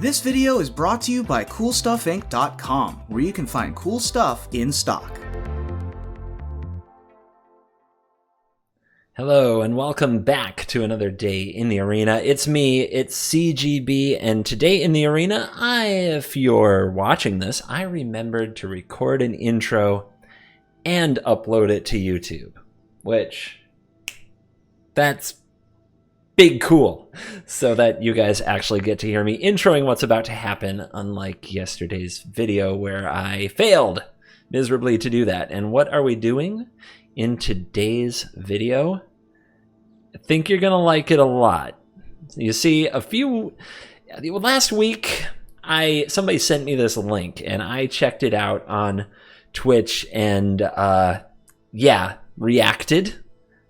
This video is brought to you by CoolStuffInc.com, where you can find cool stuff in stock. Hello and welcome back to another day in the arena. It's me, it's CGB, and today in the arena, if you're watching this, I remembered to record an intro and upload it to YouTube, which that's big cool, so that you guys actually get to hear me introing what's about to happen, unlike yesterday's video where I failed miserably to do that. And what are we doing in today's video? I think you're gonna like it a lot. You see, last week somebody sent me this link and I checked it out on Twitch and reacted.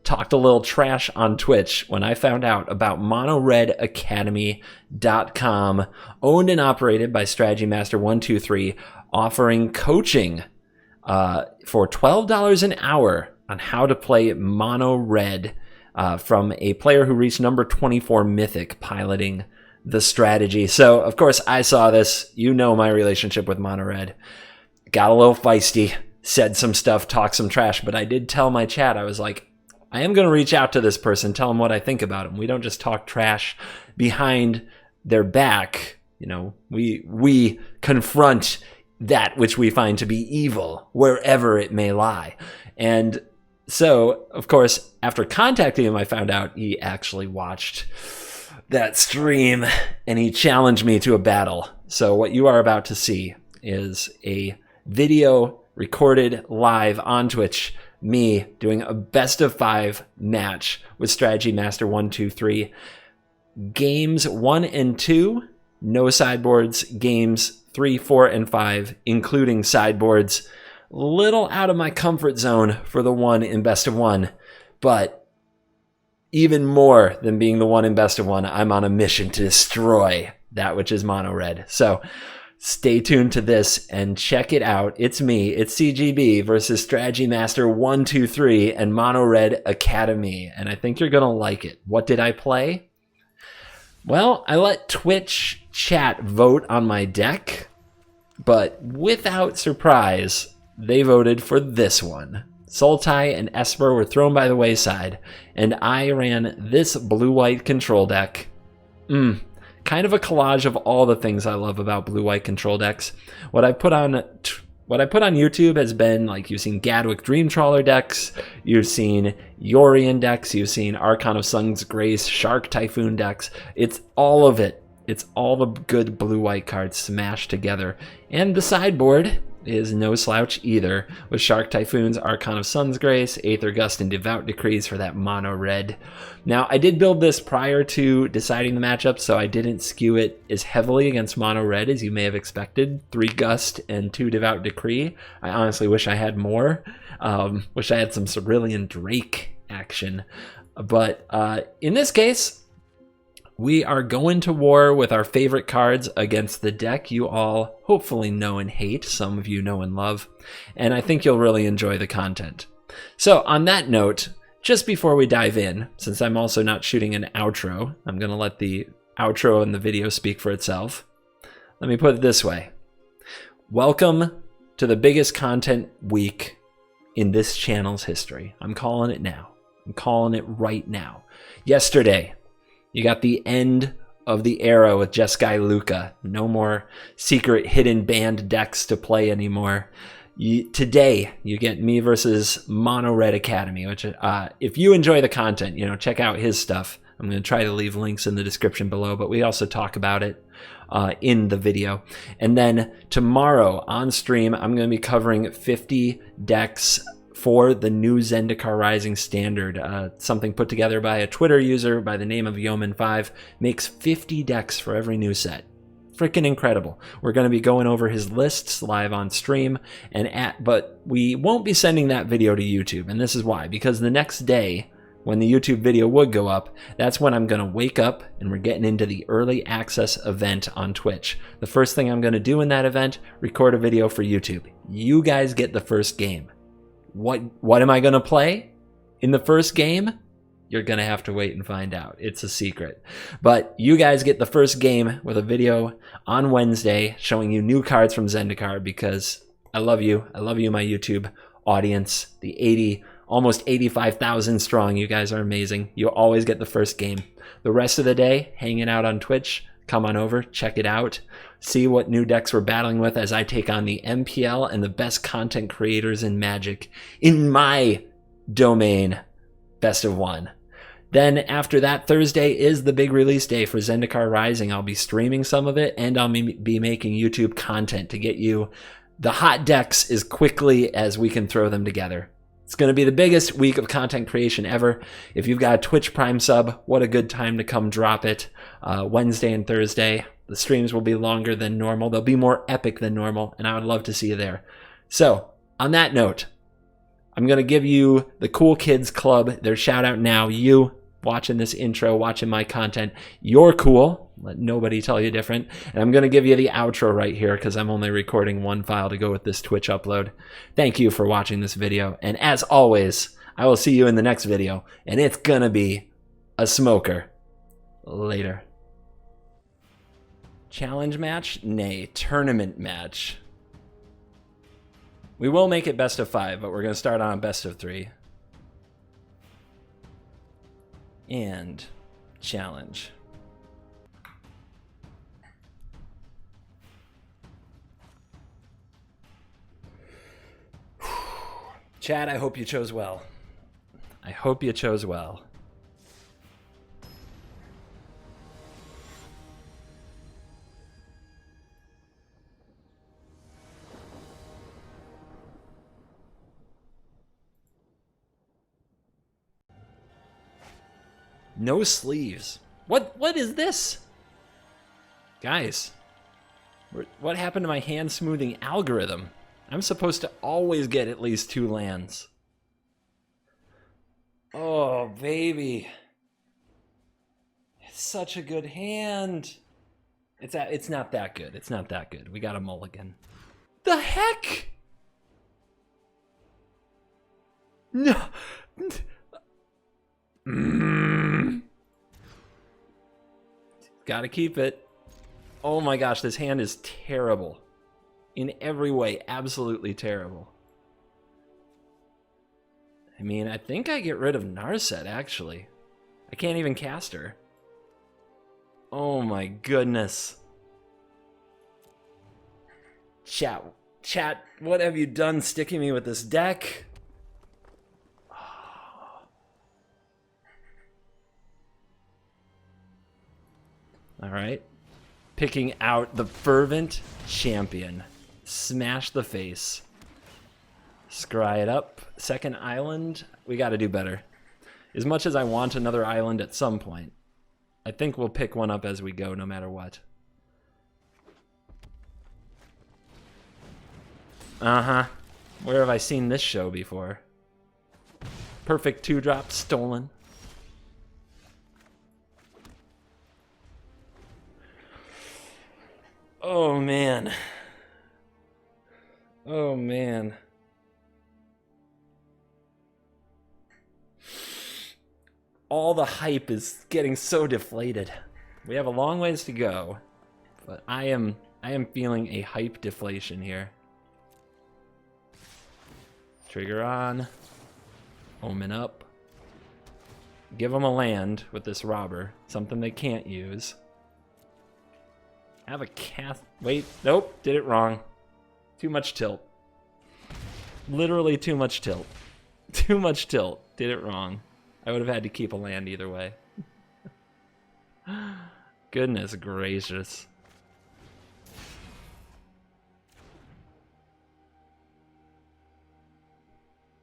Talked a little trash on Twitch when I found out about MONOREDACADEMY.com, owned and operated by Strategy Master 123, offering coaching for $12 an hour on how to play Mono Red from a player who reached number 24 Mythic piloting the strategy. So, of course, I saw this. You know my relationship with Mono Red. Got a little feisty, said some stuff, talked some trash, but I did tell my chat, I was like, I am going to reach out to this person, tell them what I think about them. We don't just talk trash behind their back. You know, we confront that which we find to be evil, wherever it may lie. And so, of course, after contacting him, I found out he actually watched that stream and he challenged me to a battle. So what you are about to see is a video recorded live on Twitch, me doing a best of 5 match with Strategy Master 123. Games 1 and 2, no sideboards. Games 3, 4, and 5, including sideboards. Little out of my comfort zone for the 1 in best of 1, but even more than being the 1 in best of 1, I'm on a mission to destroy that which is Mono Red. So stay tuned to this and check it out. It's me, it's CGB versus Strategy Master 123 and Mono Red Academy, and I think you're gonna like it. What did I play? Well, I let Twitch chat vote on my deck, but without surprise, they voted for this one. Sultai and Esper were thrown by the wayside, and I ran this blue-white control deck. Kind of a collage of all the things I love about blue-white control decks. What I put on YouTube has been, like, you've seen Gadwick Dream Trawler decks, you've seen Yorion decks, you've seen Archon of Sun's Grace, Shark Typhoon decks. It's all of it. It's all the good blue-white cards smashed together. And the sideboard is no slouch either, with Shark Typhoons, Archon of Sun's Grace, Aether Gust, and Devout Decrees for that mono red. Now, I did build this prior to deciding the matchup, so I didn't skew it as heavily against mono red as you may have expected. 3 Gust and 2 Devout Decree. I honestly wish I had more. Wish I had some Cerulean Drake action. But in this case, we are going to war with our favorite cards against the deck you all hopefully know and hate, some of you know and love, and I think you'll really enjoy the content. So on that note, just before we dive in, since I'm also not shooting an outro, I'm going to let the outro and the video speak for itself. Let me put it this way. Welcome to the biggest content week in this channel's history. I'm calling it now. I'm calling it right now. Yesterday, you got the end of the era with Jeskai Luka. No more secret hidden banned decks to play anymore. Today, you get me versus Mono Red Academy, which if you enjoy the content, check out his stuff. I'm going to try to leave links in the description below, but we also talk about it in the video. And then tomorrow on stream, I'm going to be covering 50 decks for the new Zendikar Rising Standard. Something put together by a Twitter user by the name of Yeoman5, makes 50 decks for every new set. Freaking incredible. We're going to be going over his lists live on stream, but we won't be sending that video to YouTube, and this is why. Because the next day, when the YouTube video would go up, that's when I'm going to wake up and we're getting into the early access event on Twitch. The first thing I'm going to do in that event, record a video for YouTube. You guys get the first game. What am I going to play in the first game? You're going to have to wait and find out. It's a secret. But you guys get the first game with a video on Wednesday showing you new cards from Zendikar because I love you. I love you, my YouTube audience. The almost 85,000 strong. You guys are amazing. You always get the first game. The rest of the day, hanging out on Twitch. Come on over, check it out. See what new decks we're battling with as I take on the MPL and the best content creators in Magic in my domain. Best of one. Then after that, Thursday is the big release day for Zendikar Rising. I'll be streaming some of it, and I'll be making YouTube content to get you the hot decks as quickly as we can throw them together. It's going to be the biggest week of content creation ever. If you've got a Twitch Prime sub, what a good time to come drop it. Wednesday and Thursday. The streams will be longer than normal. They'll be more epic than normal, and I would love to see you there. So, on that note, I'm going to give you the Cool Kids Club their shout out now. You watching this intro, watching my content, you're cool. Let nobody tell you different. And I'm going to give you the outro right here because I'm only recording one file to go with this Twitch upload. Thank you for watching this video. And as always, I will see you in the next video. And it's going to be a smoker. Later. Challenge match? Nay, tournament match. We will make it best of 5, but we're going to start on best of 3. And challenge. Chad, I hope you chose well. I hope you chose well. No sleeves. What is this? Guys, what happened to my hand smoothing algorithm? I'm supposed to always get at least 2 lands. Oh, baby. It's such a good hand. It's not that good. It's not that good. We got a mulligan. The heck? No. Gotta keep it. Oh my gosh, this hand is terrible. In every way, absolutely terrible. I mean, I think I get rid of Narset, actually. I can't even cast her. Oh my goodness. Chat, what have you done sticking me with this deck? All right. Picking out the Fervent Champion. Smash the face. Scry it up. Second island. We got to do better. As much as I want another island at some point, I think we'll pick one up as we go no matter what. Uh-huh. Where have I seen this show before? Perfect 2-drop stolen. Oh, man. Oh, man. All the hype is getting so deflated. We have a long ways to go, but I am feeling a hype deflation here. Trigger on. Omen up. Give them a land with this robber. Something they can't use. Have a cast. Wait, nope, did it wrong. Too much tilt. Literally too much tilt. Too much tilt. Did it wrong. I would have had to keep a land either way. Goodness gracious.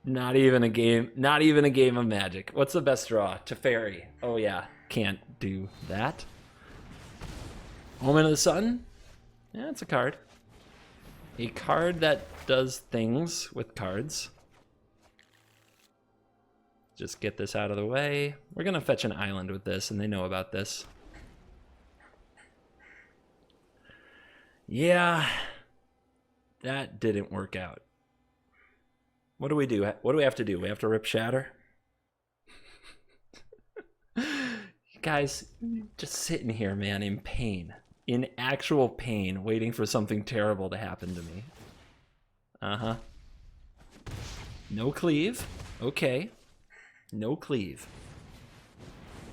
Not even a game of Magic. What's the best draw? Teferi. Oh yeah, can't do that. Omen of the Sun? Yeah, it's a card. A card that does things with cards. Just get this out of the way. We're gonna fetch an island with this, and they know about this. Yeah, that didn't work out. What do we do? What do we have to do? We have to rip Shatter? Guys, just sitting here, man, in pain. In actual pain, waiting for something terrible to happen to me. Uh-huh. No cleave. Okay. No cleave.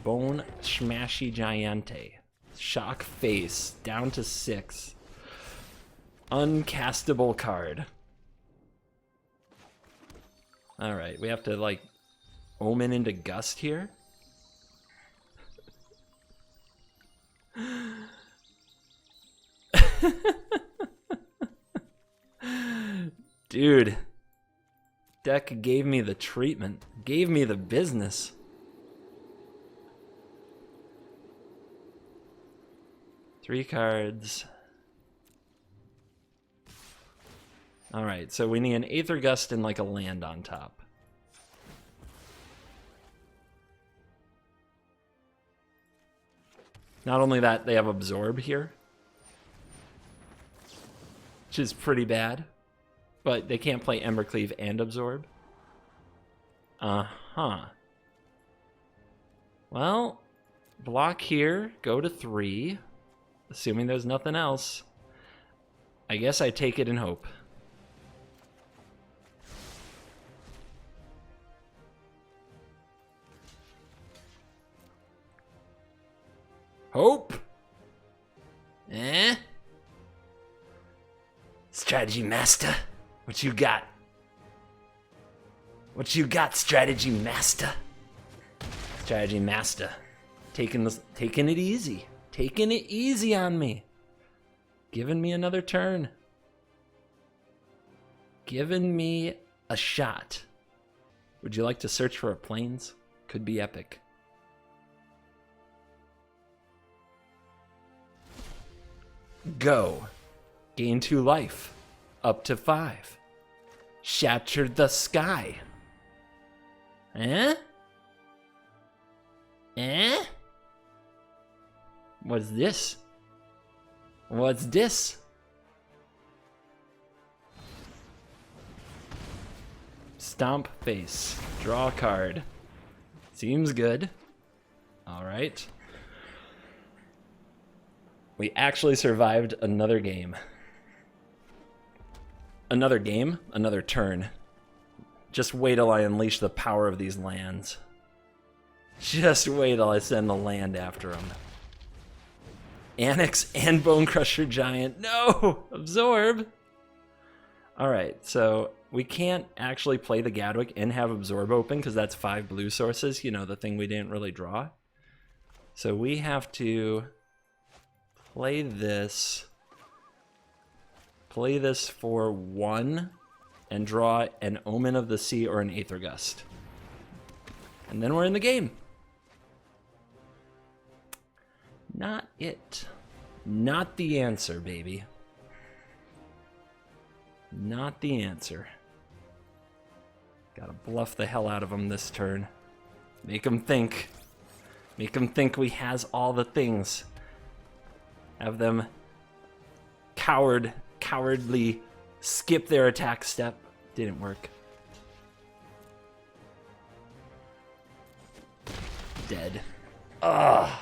Bone Smashy Giante. Shock face. Down to 6. Uncastable card. Alright, we have to, like, omen into Gust here. Dude. Deck gave me the treatment. Gave me the business. Three cards. Alright, so we need an Aether Gust and like a land on top. Not only that, they have Absorb here, which is pretty bad, but they can't play Embercleave and Absorb. Uh-huh. Well, block here, go to 3, assuming there's nothing else. I guess I take it and hope. Hope? Eh? Strategy Master, what you got? What you got, Strategy Master? Strategy Master, taking it easy. Taking it easy on me. Giving me another turn. Giving me a shot. Would you like to search for a plains? Could be epic. Go. Gain 2 life. Up to 5. Shatter the sky. Eh? Eh? What's this? What's this? Stomp face. Draw a card. Seems good. Alright. We actually survived another game. Another game? Another turn. Just wait till I unleash the power of these lands. Just wait till I send the land after them. Annex and Bone Crusher Giant. No! Absorb! Alright, so we can't actually play the Gadwick and have Absorb open because that's 5 blue sources. You know, the thing we didn't really draw. So we have to play this for 1 and draw an Omen of the Sea or an Aether Gust. And then we're in the game. Not it. Not the answer, baby. Not the answer. Gotta bluff the hell out of them this turn. Make them think. Make them think we has all the things. Have them cowardly skip their attack step. Didn't work. Dead. Ugh.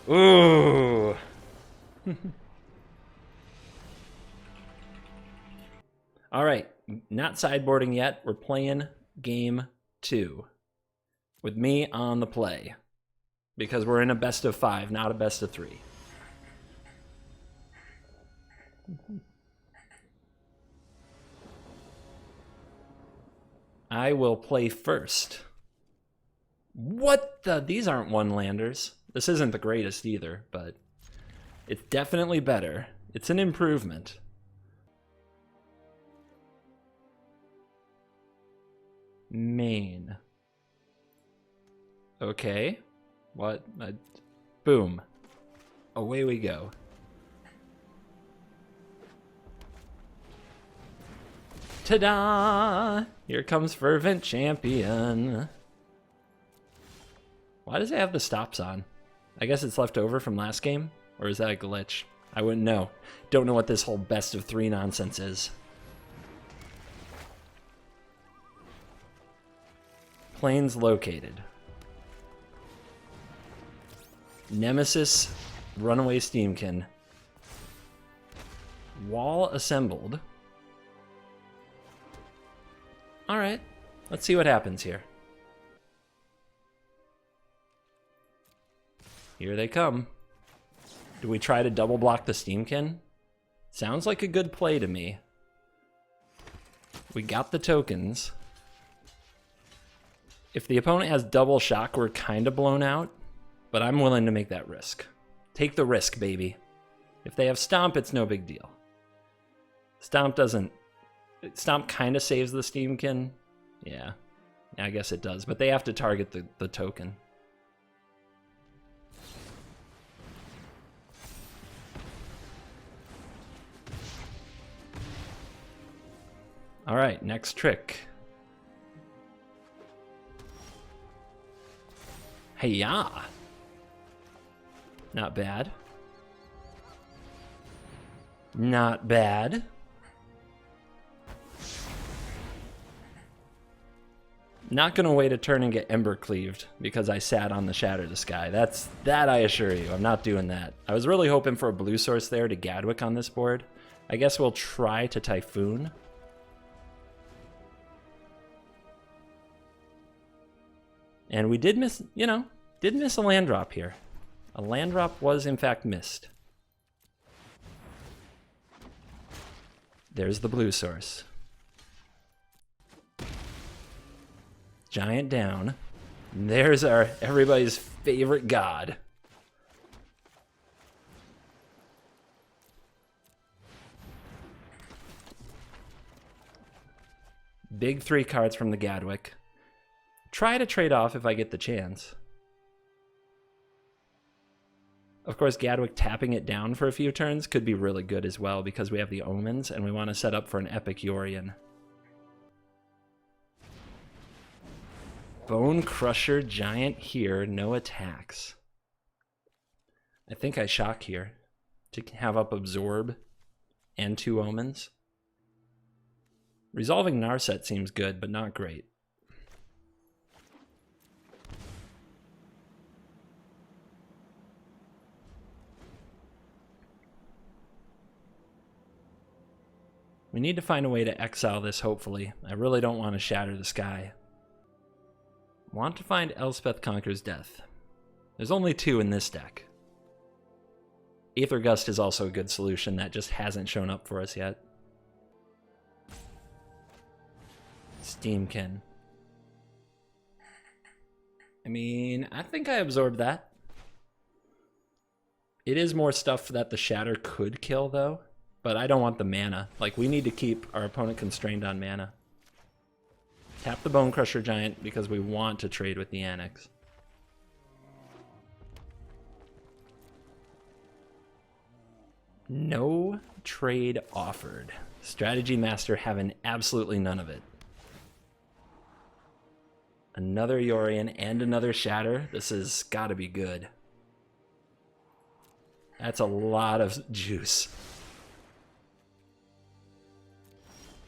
Ooh. All right, not sideboarding yet. We're playing game 2 with me on the play because we're in a best of 5, not a best of 3. I will play first. What the? These aren't one-landers. This isn't the greatest either, but it's definitely better. It's an improvement. Main. Okay. What? Boom. Away we go. Ta-da! Here comes Fervent Champion. Why does it have the stops on? I guess it's left over from last game? Or is that a glitch? I wouldn't know. Don't know what this whole best of 3 nonsense is. Plains located. Nemesis, Runaway Steamkin. Wall assembled. Alright, let's see what happens here. Here they come. Do we try to double block the Steamkin? Sounds like a good play to me. We got the tokens. If the opponent has double shock, we're kind of blown out, but I'm willing to make that risk. Take the risk, baby. If they have Stomp, it's no big deal. Stomp doesn't... Stomp kind of saves the Steamkin. Yeah, I guess it does, but they have to target the token. All right, next trick. Hey-ya! Not bad. Not bad. Not gonna wait a turn and get Ember Cleaved because I sat on the Shatter the Sky. That I assure you, I'm not doing that. I was really hoping for a blue source there to Gadwick on this board. I guess we'll try to Typhoon. And we did miss, you know, did miss a land drop here. A land drop was in fact missed. There's the blue source. Giant down. There's our everybody's favorite god. Big 3 cards from the Gadwick. Try to trade off if I get the chance. Of course, Gadwick tapping it down for a few turns could be really good as well because we have the Omens and we want to set up for an Epic Yorion. Bone Crusher Giant here, no attacks. I think I shock here to have up Absorb and 2 Omens. Resolving Narset seems good, but not great. We need to find a way to exile this, hopefully. I really don't want to Shatter the Sky. Want to find Elspeth Conquers Death. There's only 2 in this deck. Aether Gust is also a good solution that just hasn't shown up for us yet. Steamkin. I mean, I think I absorbed that. It is more stuff that the Shatter could kill, though. But I don't want the mana. Like, we need to keep our opponent constrained on mana. Tap the Bone Crusher Giant because we want to trade with the Annex. No trade offered. Strategy Master having absolutely none of it. Another Yorion and another Shatter. This has got to be good. That's a lot of juice.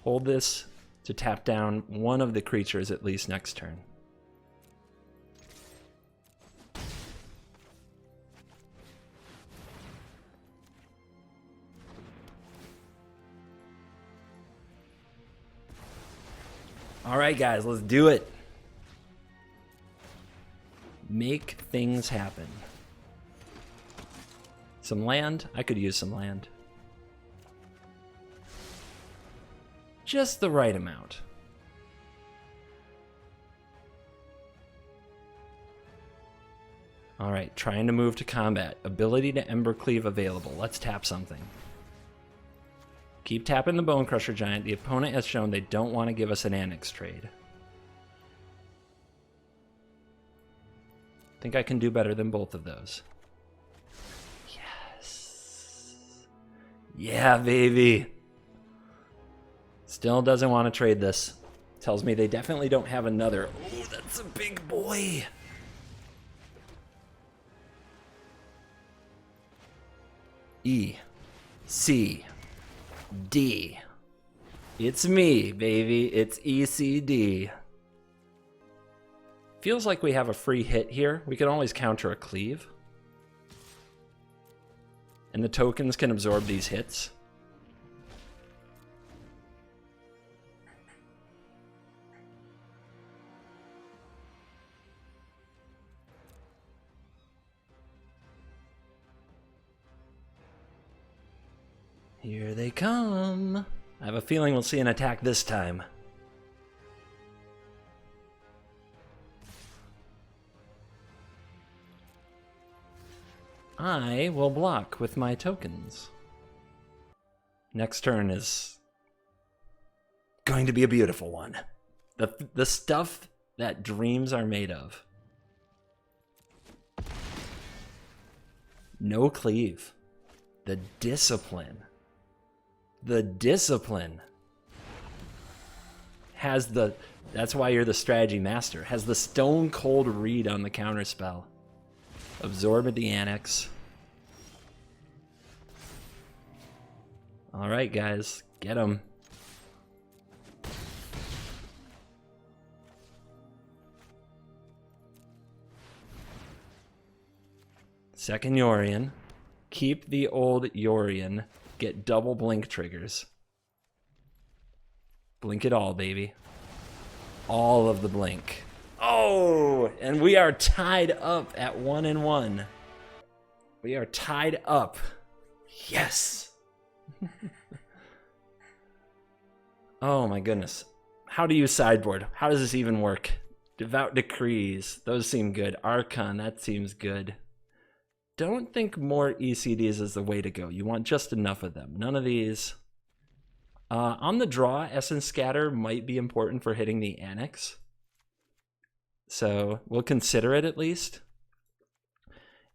Hold this to tap down one of the creatures at least next turn. All right, guys, let's do it. Make things happen. Some land? I could use some land. Just the right amount. All right, trying to move to combat. Ability to Ember Cleave available. Let's tap something. Keep tapping the Bone Crusher Giant. The opponent has shown they don't want to give us an Annex trade. Think I can do better than both of those. Yes. Yeah, baby. Still doesn't want to trade this. Tells me they definitely don't have another. Oh, that's a big boy. E. C. D. It's me, baby. It's ECD. Feels like we have a free hit here. We can always counter a cleave. And the tokens can absorb these hits. Here they come. I have a feeling we'll see an attack this time. I will block with my tokens. Next turn is going to be a beautiful one. The stuff that dreams are made of. No cleave. The discipline. The discipline has the, that's why you're the strategy master, has the stone cold read on the counterspell. Absorb at the Annex. Alright guys, get him. Second Yorion. Keep the old Yorion. Get double blink triggers. Blink it all, baby. All of the blink. Oh, and we are tied up at 1-1. We are tied up. Yes. Oh my goodness. How do you sideboard? How does this even work? Devout Decrees. Those seem good. Archon, that seems good. Don't think more ECDs is the way to go. You want just enough of them. None of these. On the draw, Essence Scatter might be important for hitting the Annex. So we'll consider it at least.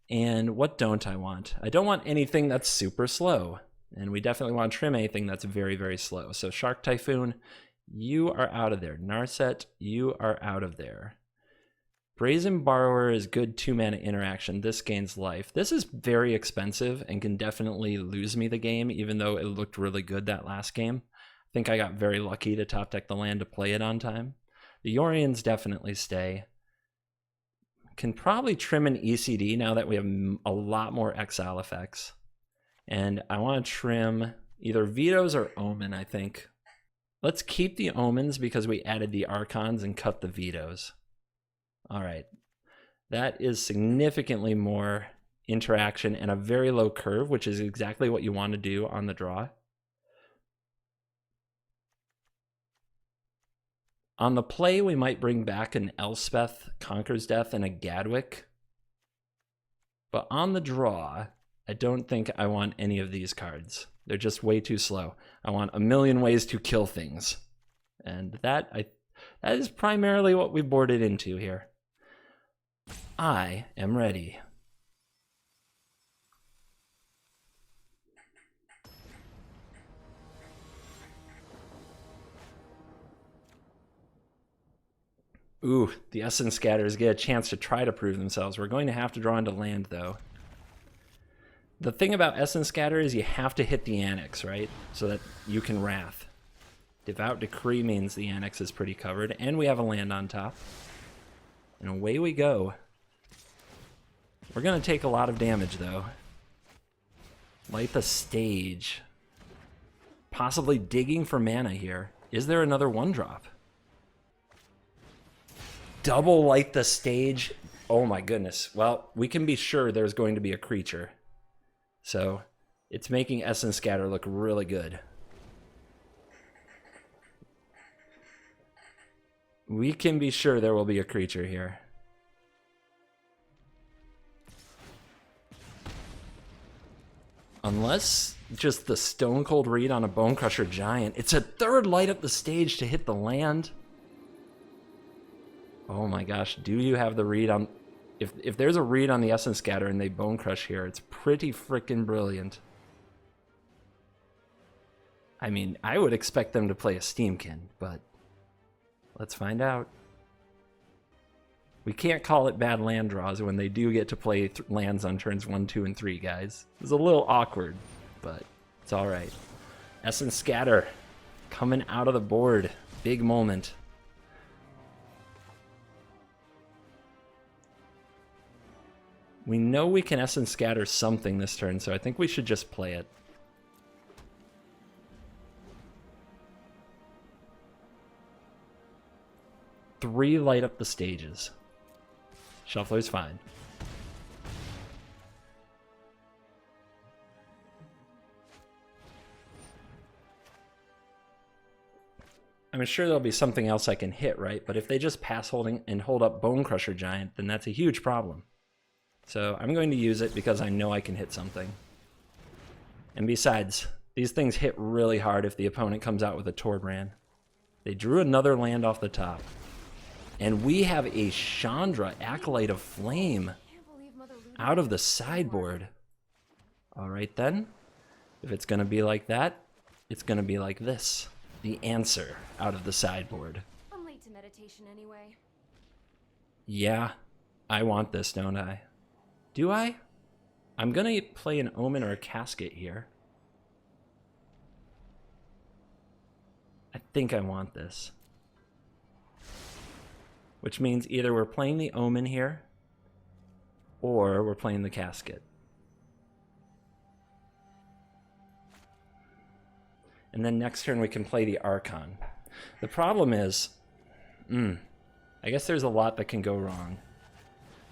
And what don't I want? I don't want anything that's super slow. And we definitely want to trim anything that's very, very slow. So Shark Typhoon, you are out of there. Narset, you are out of there. Brazen Borrower is good 2-mana interaction. This gains life. This is very expensive and can definitely lose me the game, even though it looked really good that last game. I think I got very lucky to top deck the land to play it on time. The Yorions definitely stay. Can probably trim an ECD now that we have a lot more exile effects. And I want to trim either Vetoes or Omen, I think. Let's keep the Omens because we added the Archons and cut the Vetoes. All right, that is significantly more interaction and a very low curve, which is exactly what you want to do on the draw. On the play, we might bring back an Elspeth, Conquer's Death, and a Gadwick. But on the draw, I don't think I want any of these cards. They're just way too slow. I want a million ways to kill things. And that is primarily what we boarded into here. I am ready. Ooh, the Essence Scatters get a chance to try to prove themselves. We're going to have to draw into land, though. The thing about Essence Scatter is you have to hit the Annex, right? So that you can Wrath. Devout Decree means the Annex is pretty covered, and we have a land on top. And away we go. We're going to take a lot of damage, though. Light the Stage. Possibly digging for mana here. Is there another 1-drop? Double Light the Stage. Oh my goodness. Well, we can be sure there's going to be a creature. So, it's making Essence Scatter look really good. We can be sure there will be a creature here. Unless just the Stone Cold Read on a Bonecrusher Giant. It's a 3rd Light up the Stage to hit the land. Oh my gosh, do you have the read on... If there's a read on the Essence Scatter and they Bone Crush here, it's pretty freaking brilliant. I mean, I would expect them to play a Steamkin, but let's find out. We can't call it bad land draws when they do get to play lands on turns 1, 2, and 3, guys. It's a little awkward, but it's alright. Essence Scatter coming out of the board. Big moment. We know we can Essence Scatter something this turn, so I think we should just play it. Three light up the stages. Shuffler's fine. I'm sure there'll be something else I can hit, right? But if they just pass holding and hold up Bone Crusher Giant, then that's a huge problem. So I'm going to use it because I know I can hit something. And besides, these things hit really hard if the opponent comes out with a Torbran. They drew another land off the top. And we have a Chandra, Acolyte of Flame, out of the sideboard. All right then. If it's going to be like that, it's going to be like this. The answer out of the sideboard. I'm late to meditation anyway. Yeah, I want this, don't I? Do I? I'm gonna play an Omen or a Casket here. I think I want this. Which means either we're playing the Omen here, or we're playing the Casket. And then next turn we can play the Archon. The problem is, I guess there's a lot that can go wrong.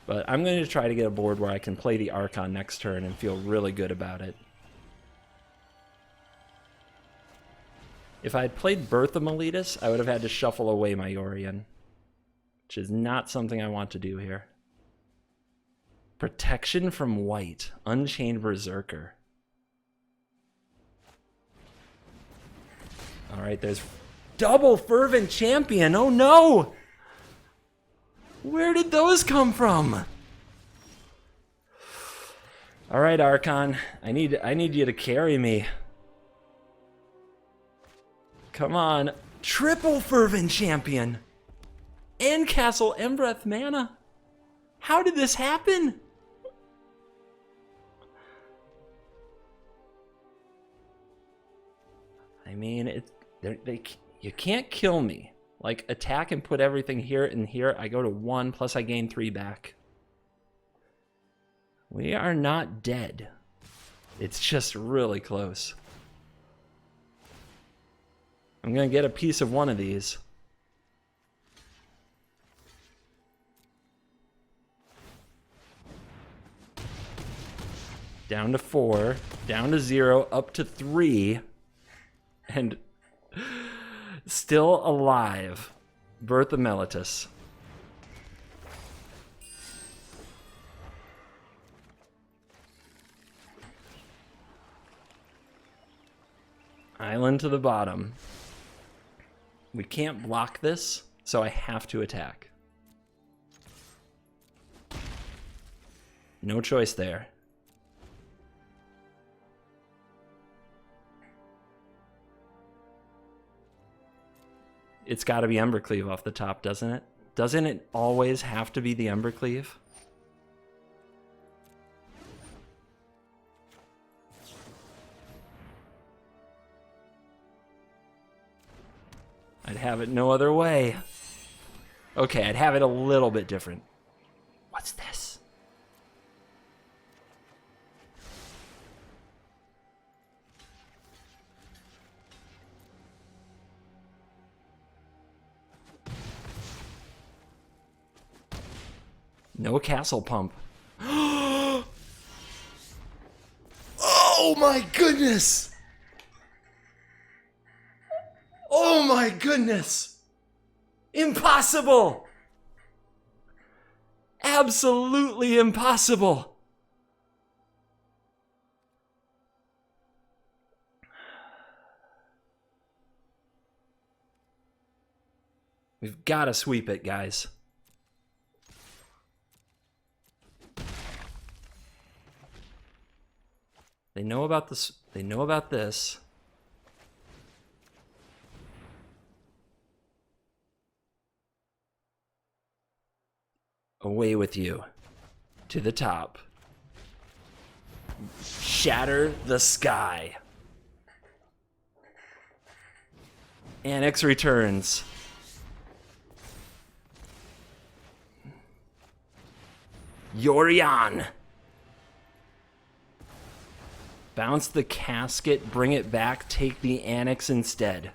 But I'm going to try to get a board where I can play the Archon next turn and feel really good about it. If I had played Birth of Meletus, I would have had to shuffle away my Yorion, which is not something I want to do here. Protection from White, Unchained Berserker. All right, there's double Fervent Champion. Oh no! Where did those come from? All right, Archon, I need you to carry me. Come on, triple Fervent Champion and Castle Embereth mana. How did this happen? I mean, you can't kill me. Like, attack and put everything here and here. I go to 1, plus I gain 3 back. We are not dead. It's just really close. I'm going to get a piece of one of these. Down to 4, down to 0, up to 3. And still alive. Birth of Meletus. Island to the bottom. We can't block this, so I have to attack. No choice there. It's got to be Embercleave off the top, doesn't it? Doesn't it always have to be the Embercleave? I'd have it no other way. Okay, I'd have it a little bit different. What's this? No castle pump. Oh my goodness! Oh my goodness! Impossible! Absolutely impossible! We've got to sweep it, guys. They know about this. They know about this. Away with you. To the top. Shatter the sky. Annex returns. Yorion. Bounce the casket, bring it back, take the annex instead.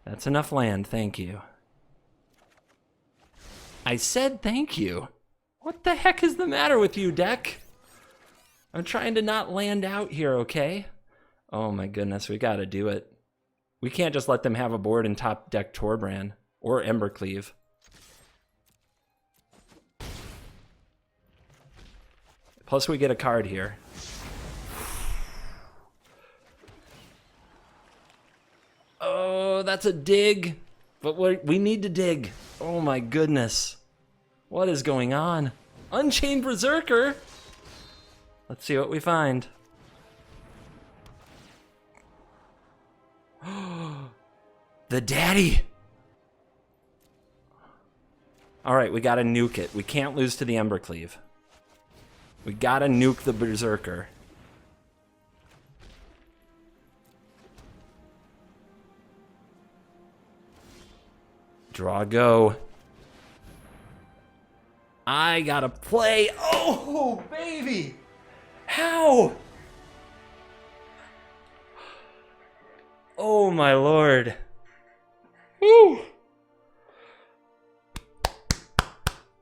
That's enough land, thank you. I said thank you. What the heck is the matter with you, deck? I'm trying to not land out here, okay? Oh my goodness, we gotta do it. We can't just let them have a board and top deck Torbrand or Embercleave. Plus we get a card here. Oh, that's a dig. But we need to dig. Oh my goodness. What is going on? Unchained Berserker? Let's see what we find. The daddy. All right, we gotta nuke it. We can't lose to the Embercleave. We gotta nuke the Berserker. Draw go. I gotta play. Oh, baby. How? Oh, my lord. Woo.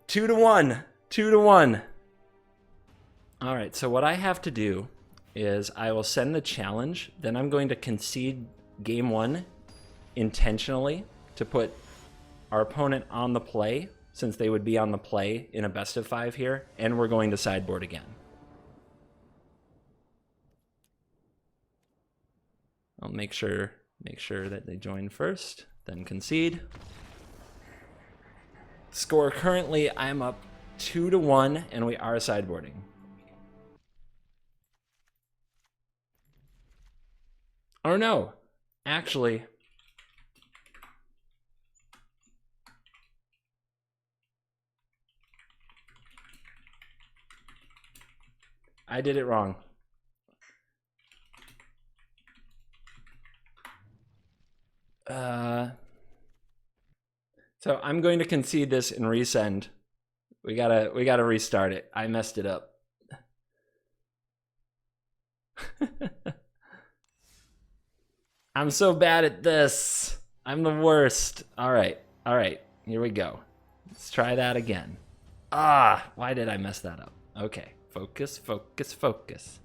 2-1. 2-1. All right, so what I have to do is I will send the challenge, then I'm going to concede game 1 intentionally to put our opponent on the play, since they would be on the play in a best of 5 here, and we're going to sideboard again. I'll make sure that they join first, then concede. Score currently, I'm up 2-1, and we are sideboarding. Or no, actually, I did it wrong. So I'm going to concede this and resend. We gotta restart it. I messed it up. I'm so bad at this. I'm the worst. All right, here we go. Let's try that again. Ah, why did I mess that up? Okay, focus, focus, focus.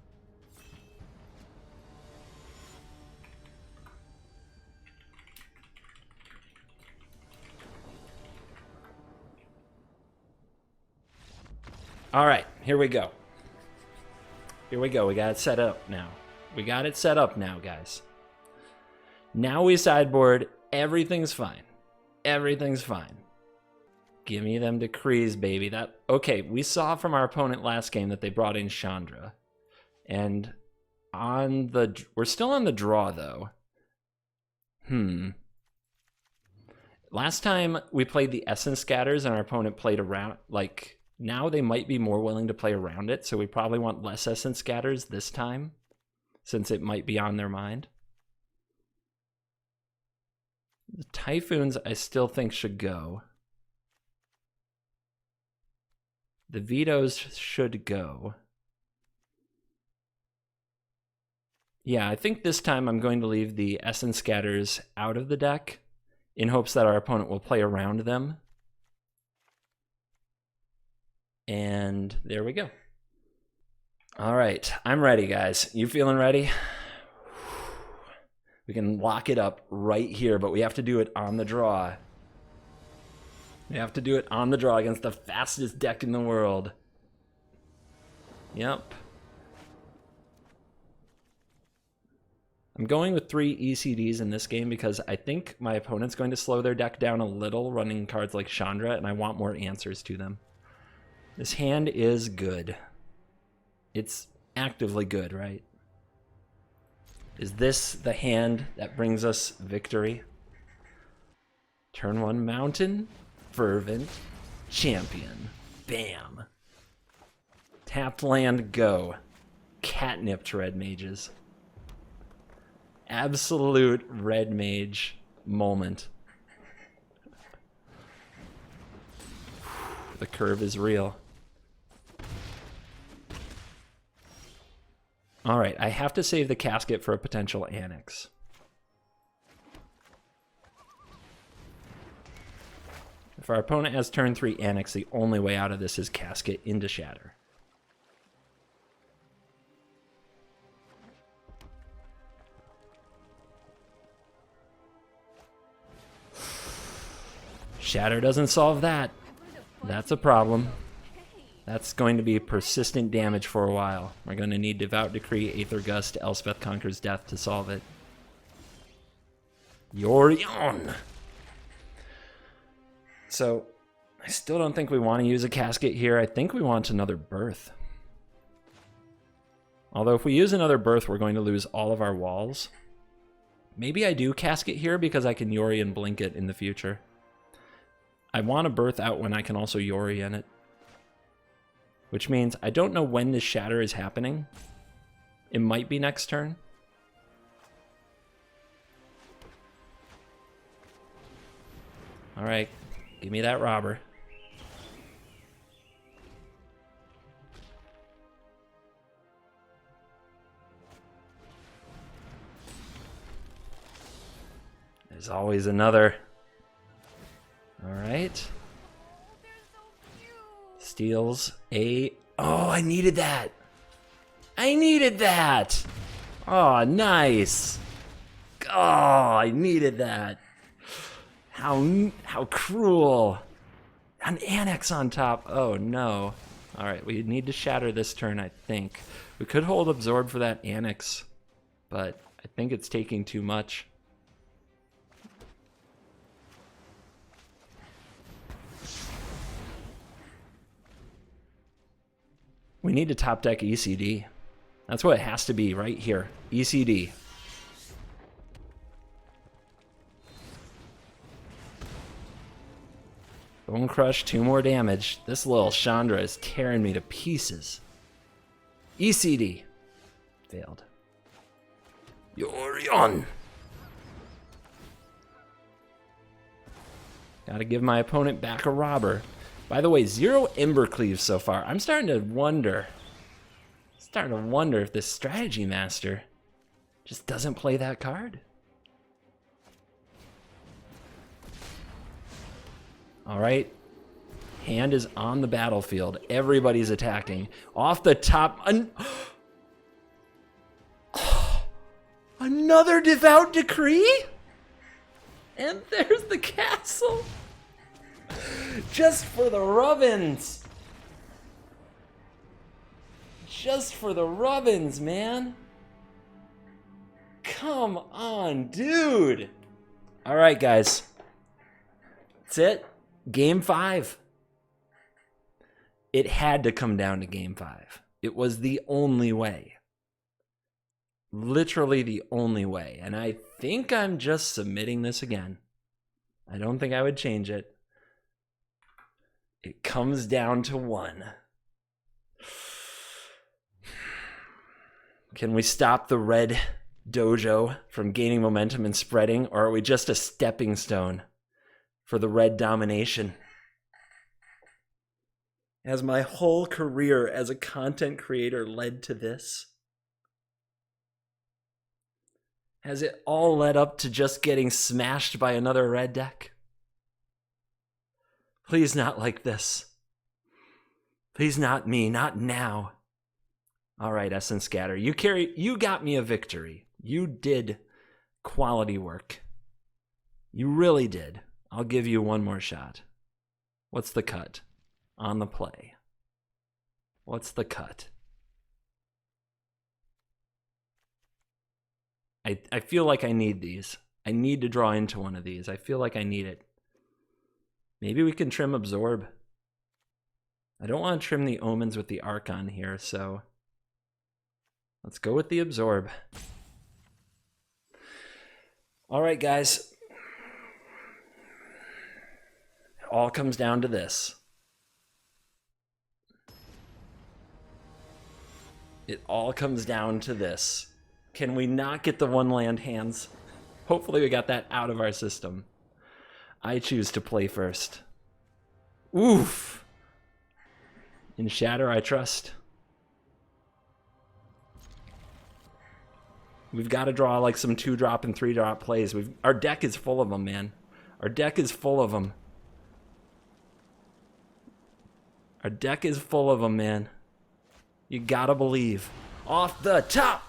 All right, here we go. Here we go. We got it set up now. We got it set up now, guys. Now we sideboard. Everything's fine. Everything's fine. Give me them decrees, baby. Okay, we saw from our opponent last game that they brought in Chandra. And we're still on the draw, though. Last time we played the Essence Scatters and our opponent played around, like, now they might be more willing to play around it, so we probably want less Essence Scatters this time, since it might be on their mind. The Typhoons I still think should go. The Vetoes should go. Yeah, I think this time I'm going to leave the Essence Scatters out of the deck in hopes that our opponent will play around them. And there we go. All right, I'm ready, guys. You feeling ready? We can lock it up right here, but we have to do it on the draw. We have to do it on the draw against the fastest deck in the world. Yep. I'm going with 3 ECDs in this game because I think my opponent's going to slow their deck down a little running cards like Chandra, and I want more answers to them. This hand is good. It's actively good, right? Is this the hand that brings us victory? Turn 1 Mountain, Fervent, Champion. Bam. Tapped land, go. Catnipped Red Mages. Absolute Red Mage moment. The curve is real. Alright, I have to save the casket for a potential annex. If our opponent has turn 3 annex, the only way out of this is casket into shatter. Shatter doesn't solve that. That's a problem. That's going to be persistent damage for a while. We're going to need Devout Decree, Aether Gust, Elspeth Conquers Death to solve it. Yorion! So, I still don't think we want to use a casket here. I think we want another birth. Although if we use another birth, we're going to lose all of our walls. Maybe I do casket here because I can Yori and blink it in the future. I want to birth out when I can also Yori in it. Which means I don't know when this shatter is happening. It might be next turn. Alright, give me that robber. There's always another. Alright. Steals a... Oh, I needed that. I needed that. Oh, nice. Oh, I needed that. How cruel. An annex on top. Oh, no. Alright, we need to shatter this turn, I think. We could hold absorb for that annex, but I think it's taking too much. We need to top deck ECD. That's what it has to be right here. ECD. Bone Crush, 2 more damage. This little Chandra is tearing me to pieces. ECD. Failed. Yorion. Gotta give my opponent back a robber. By the way, 0 Embercleaves so far. I'm starting to wonder if this Strategy Master just doesn't play that card. Alright. Hand is on the battlefield. Everybody's attacking. Off the top. Another Devout Decree? And there's the castle. Just for the rubbins. Just for the rubbins, man. Come on, dude. All right, guys. That's it. Game 5. It had to come down to Game 5. It was the only way. Literally the only way. And I think I'm just submitting this again. I don't think I would change it. It comes down to 1. Can we stop the red dojo from gaining momentum and spreading, or are we just a stepping stone for the red domination? Has my whole career as a content creator led to this? Has it all led up to just getting smashed by another red deck? Please not like this. Please not me, not now. All right, Essence Scatter, you got me a victory. You did quality work. You really did. I'll give you one more shot. What's the cut? On the play. What's the cut? I feel like I need these. I need to draw into one of these. I feel like I need it. Maybe we can trim Absorb. I don't want to trim the Omens with the Archon here, so let's go with the Absorb. All right, guys. It all comes down to this. It all comes down to this. Can we not get the 1 land hands? Hopefully we got that out of our system. I choose to play first. Oof. In Shatter, I trust. We've got to draw like some 2-drop and 3-drop plays. Our deck is full of them, man. Our deck is full of them. Our deck is full of them, man. You gotta believe. Off the top!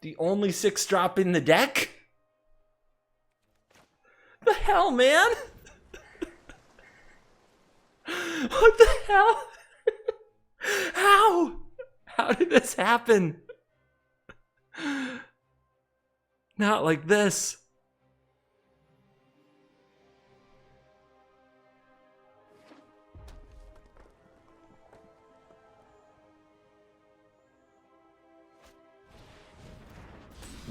The only 6-drop in the deck? The hell, man? What the hell? How? How did this happen? Not like this.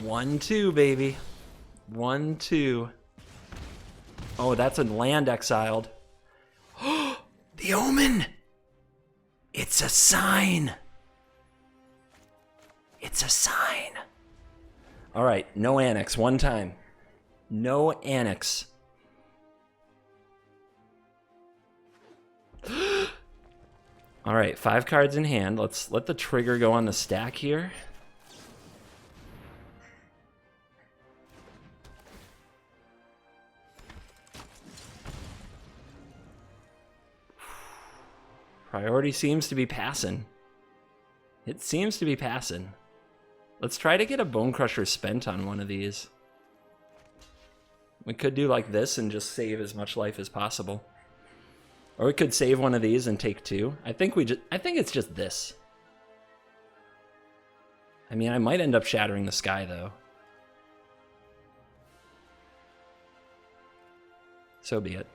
One, two, baby. 1, 2. Oh, that's a land exiled. The Omen! It's a sign! It's a sign! Alright, no Annex, one time. No Annex. Alright, 5 cards in hand. Let's let the trigger go on the stack here. Priority seems to be passing. It seems to be passing. Let's try to get a Bone Crusher spent on one of these. We could do like this and just save as much life as possible. Or we could save one of these and take 2. I think it's just this. I mean, I might end up shattering the sky though. So be it.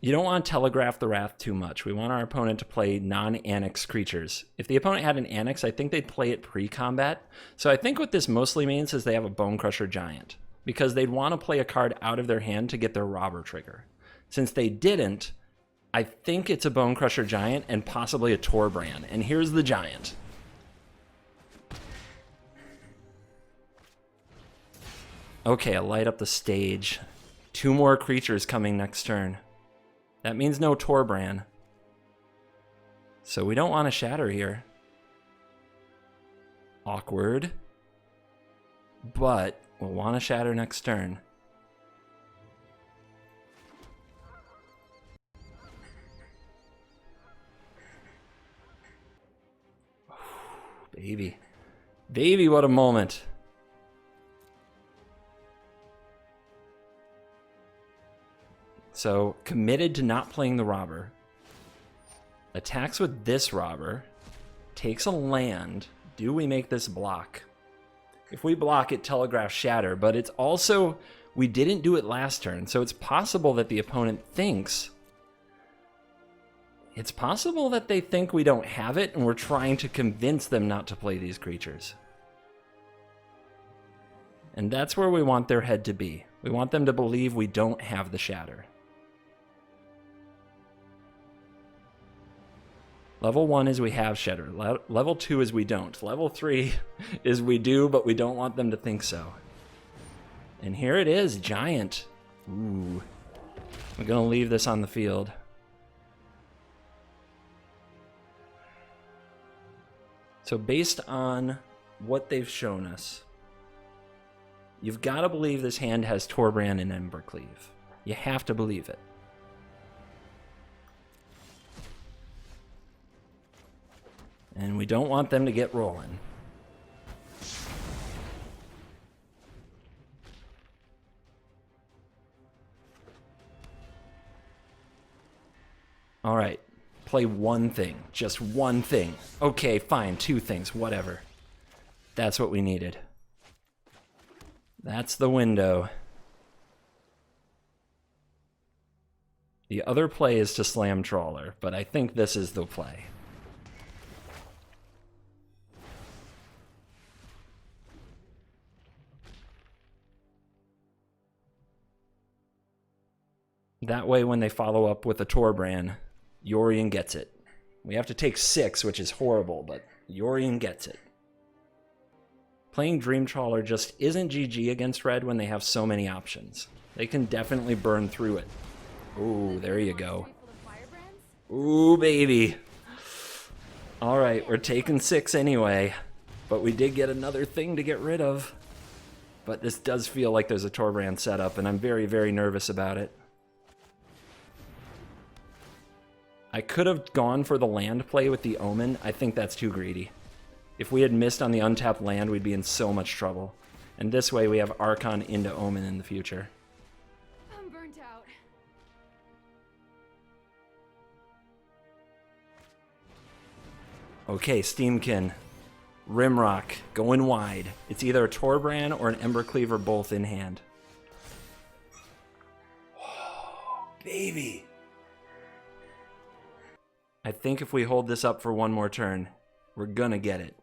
You don't want to telegraph the Wrath too much. We want our opponent to play non-Annex creatures. If the opponent had an Annex, I think they'd play it pre-combat. So I think what this mostly means is they have a Bone Crusher Giant, because they'd want to play a card out of their hand to get their Robber trigger. Since they didn't, I think it's a Bone Crusher Giant and possibly a Torbrand. And here's the Giant. Okay, I'll light up the stage. 2 more creatures coming next turn. That means no Torbrand. So we don't want to shatter here. Awkward. But we'll want to shatter next turn. Baby. Baby, what a moment. So, committed to not playing the Robber. Attacks with this Robber. Takes a land. Do we make this block? If we block it, Telegraph Shatter. But it's also, we didn't do it last turn. So it's possible that the opponent thinks. It's possible that they think we don't have it and we're trying to convince them not to play these creatures. And that's where we want their head to be. We want them to believe we don't have the Shatter. Level 1 is we have Shatter. Level 2 is we don't. Level 3 is we do, but we don't want them to think so. And here it is, Giant. Ooh. I'm going to leave this on the field. So based on what they've shown us, you've got to believe this hand has Torbrand and Embercleave. You have to believe it. And we don't want them to get rolling. All right, play one thing, just one thing. Okay, fine, 2 things, whatever. That's what we needed. That's the window. The other play is to slam Trawler, but I think this is the play. That way, when they follow up with a Torbrand, Yorion gets it. We have to take 6, which is horrible, but Yorion gets it. Playing Dream Trawler just isn't GG against red when they have so many options. They can definitely burn through it. Ooh, there you go. Ooh, baby. All right, we're taking 6 anyway, but we did get another thing to get rid of. But this does feel like there's a Torbrand setup, and I'm very, very nervous about it. I could have gone for the land play with the Omen. I think that's too greedy. If we had missed on the untapped land, we'd be in so much trouble. And this way we have Archon into Omen in the future. I'm burnt out. Okay, Steamkin. Rimrock, going wide. It's either a Torbrand or an Embercleave or both in hand. Oh, baby. I think if we hold this up for one more turn, we're gonna get it.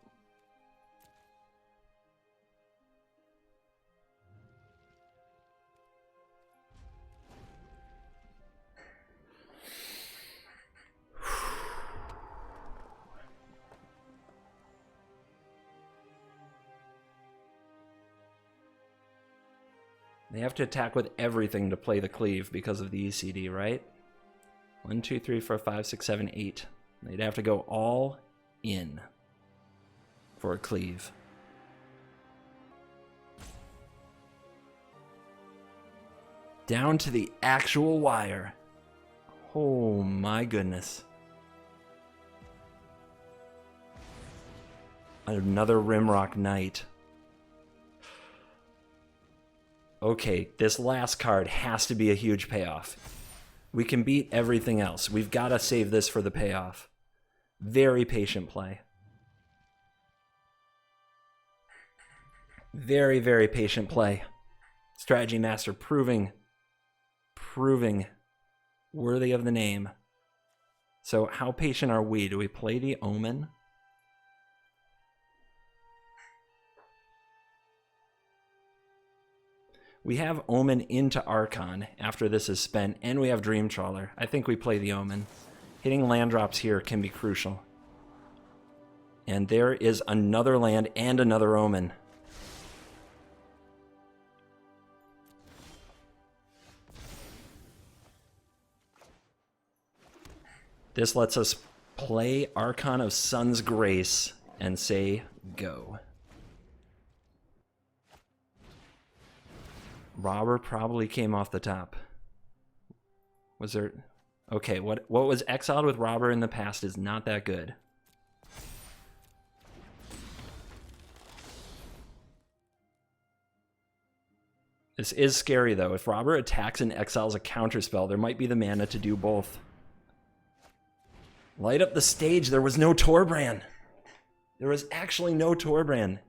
They have to attack with everything to play the cleave because of the ECD, right? 1, 2, 3, 4, 5, 6, 7, 8. They'd have to go all in for a cleave. Down to the actual wire. Oh my goodness. Another Rimrock Knight. Okay, this last card has to be a huge payoff. We can beat everything else. We've got to save this for the payoff. Very patient play. Very, very patient play. Strategy Master proving worthy of the name. So how patient are we? Do we play the Omen? We have Omen into Archon after this is spent, and we have Dream Trawler. I think we play the Omen. Hitting land drops here can be crucial. And there is another land and another Omen. This lets us play Archon of Sun's Grace and say go. Robber probably came off the top. Was there... Okay, what was exiled with Robber in the past is not that good. This is scary, though. If Robber attacks and exiles a counterspell, there might be the mana to do both. Light up the stage. There was no Torbrand. There was actually no Torbrand.